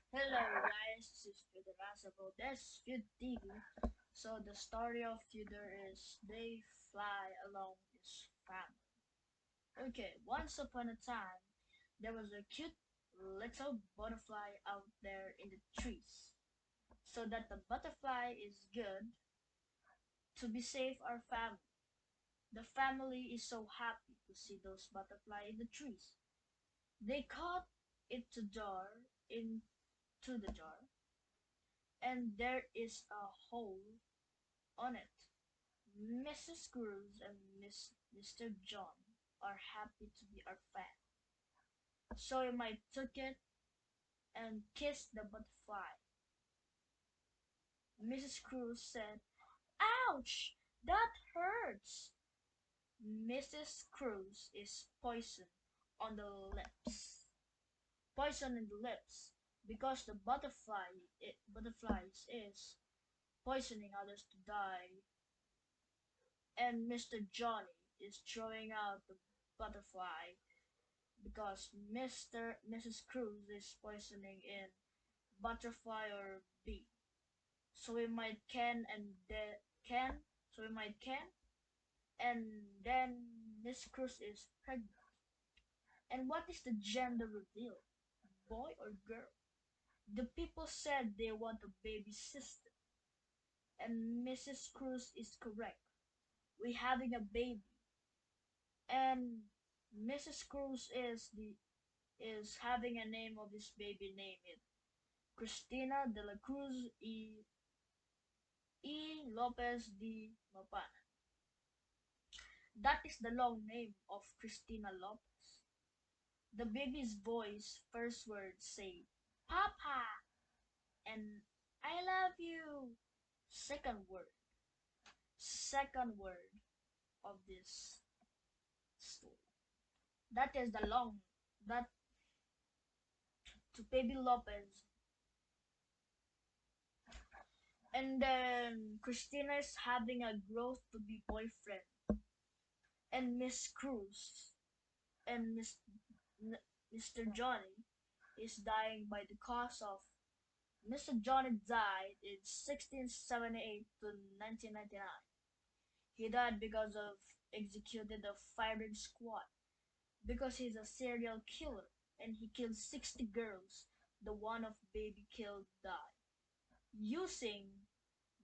Hello guys, this is Fyodor about this Fyodor. So the story of Fyodor is they fly along his family. Okay, once upon a time there was a cute little butterfly out there in the trees. So that the butterfly is good to be safe our family. The family is so happy to see those butterfly in the trees. They caught it to jar into the jar and there is a hole on it. Mrs. Scrooge and Mr. John are happy to be our fan. So I might took it and kissed the butterfly. Mrs. Scrooge said, "Ouch! That hurts!" Mrs. Scrooge is poison on the lips. Poison in the lips because the butterflies is poisoning others to die, and Mr. Johnny is throwing out the butterfly because Mrs. Cruz is poisoning in butterfly or bee. So we might can so we might can and then Miss Cruz is pregnant. And what is the gender reveal? Boy or girl? The people said they want a baby sister. And Mrs. Cruz is correct. We're having a baby. And Mrs. Cruz is having a name of this baby, name it Cristina de la Cruz y Lopez de Mapana. That is the long name of Cristina Lopez. The baby's voice first words say Papa and I love you. Second word of this story. That is the long that to baby Lopez. And then Christina is having a growth to be boyfriend. And Miss Cruz and Mr. Johnny is dying by the cause of Mr. Johnny died in 1678 to 1999. He died because of executed a firing squad because he's a serial killer and he killed 60 girls. The one of baby killed died using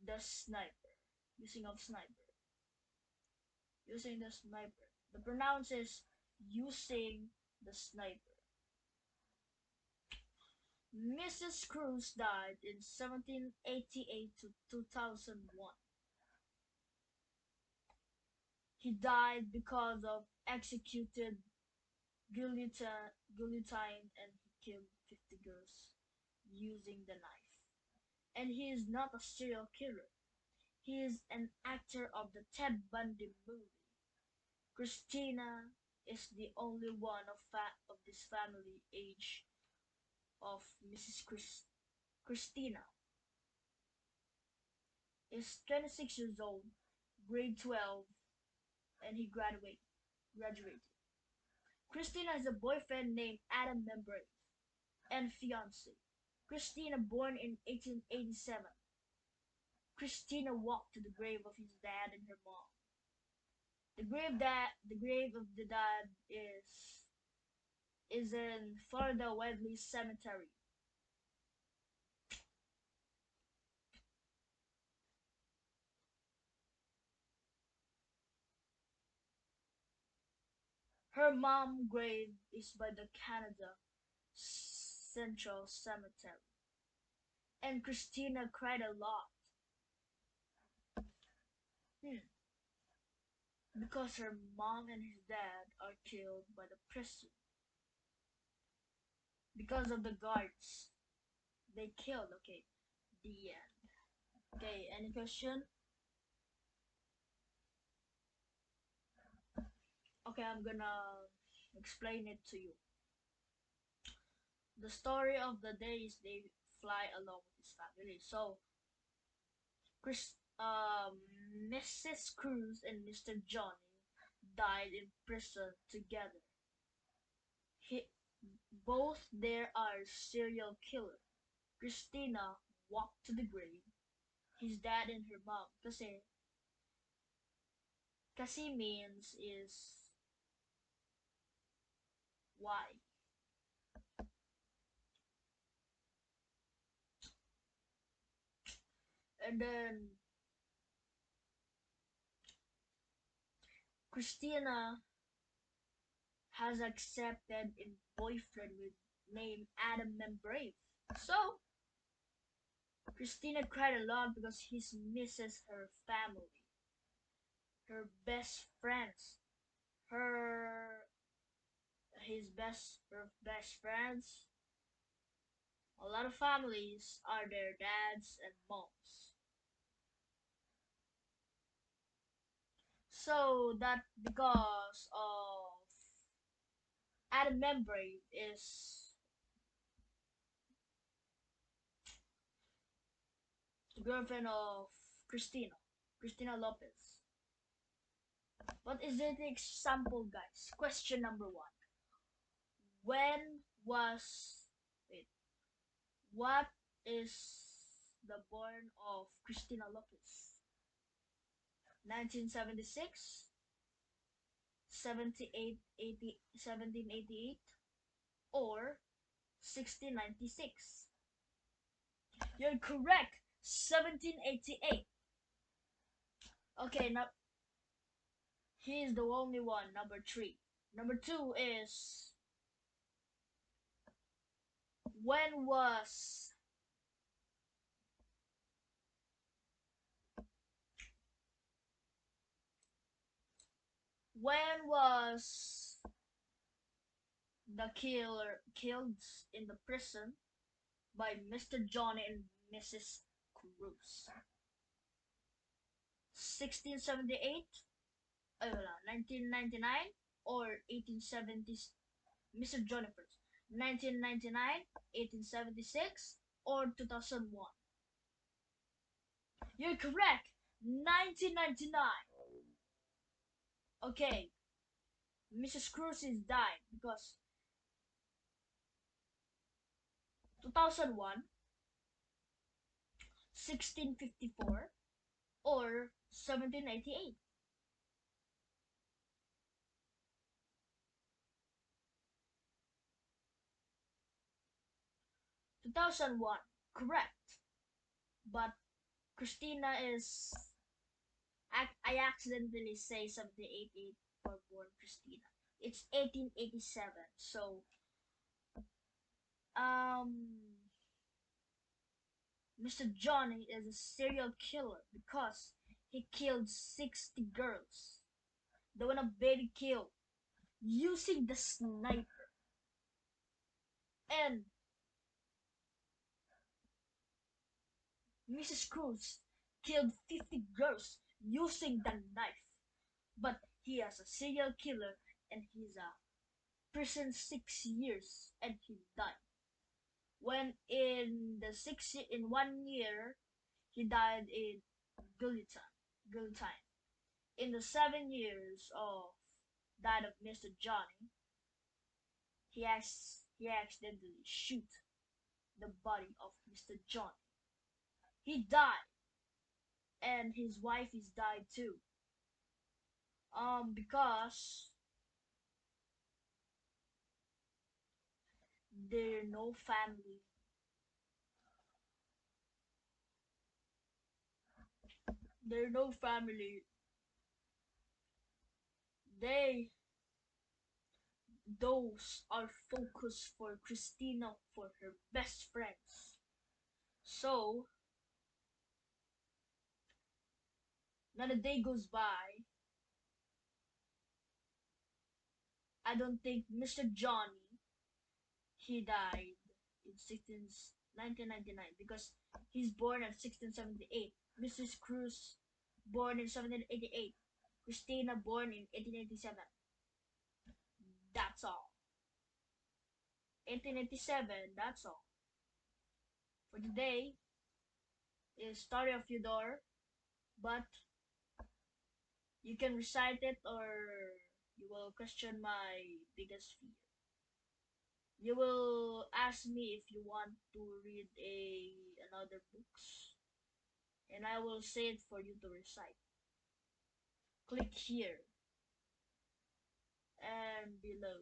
the sniper. Using of sniper. Using the sniper. The pronounce is using the sniper. Mrs. Cruz died in 1788 to 2001. He died because of executed guillotine and he killed 50 girls using the knife. And he is not a serial killer. He is an actor of the Ted Bundy movie. Christina is the only one of this family age of Christina is 26 years old, grade 12, and he graduated. Christina has a boyfriend named Adam Membrane and fiance. Christina born in 1887. Christina walked to the grave of his dad and her mom. The grave of the dad is in Florida Wedley Cemetery. Her mom grave is by the Canada Central Cemetery. And Christina cried a lot. Hmm. Because her mom and his dad are killed by the prison. Because of the guards. They killed, okay. The end. Okay, any question? Okay, I'm gonna explain it to you. The story of the day is they fly along with his family. So, Chris, Mrs. Cruz and Mr. Johnny died in prison together. He, both there are serial killer. Christina walked to the grave, his dad and her mom. Kasi means is why. And then Christina has accepted a boyfriend with name Adam Membrave. So Christina cried a lot because he misses her family, her best friends, her her best friends. A lot of families are their dads and moms. So that because of Adam Membrane is the girlfriend of Christina, Christina Lopez. What is the example, guys? Question number one. When was wait? What is the born of Christina Lopez? 1976, 78, 80, 1788, or 1696? You're correct. 1788. Okay, now he is the only one. Number three. Number two is when was when was the killer killed in the prison by Mr. Johnny and Mrs. Cruz? 1678, 1999, or 1870s? Mr. Johnny first. 1999, 1876, or 2001? You're correct. 1999. Okay, Mrs. Cruz is died because 2001, 1654, or 1788? 2001, correct. But Christina is. I accidentally say 1788 for born Christina. It's 1887. So, um, Mr. Johnny is a serial killer because he killed 60 girls. The one a baby killed using the sniper. And Mrs. Cruz killed 50 girls using the knife. But he is a serial killer and he's a prison 6 years and he died. When in 1 year he died in guillotine. In the 7 years of died of Mr. Johnny, he accidentally shoot the body of Mr. Johnny. He died, and his wife is died too. Because they're no family. They're no family. They those are focused for Christina for her best friends. So not a day goes by. I don't think Mr. Johnny he died in 1999 because he's born in 1678. Mrs. Cruz born in 1788. Christina born in 1887. That's all. 1887. That's all. For today is story of Fyodor, but you can recite it or you will question my biggest fear. You will ask me if you want to read another books, and I will say it for you to recite. Click here and below.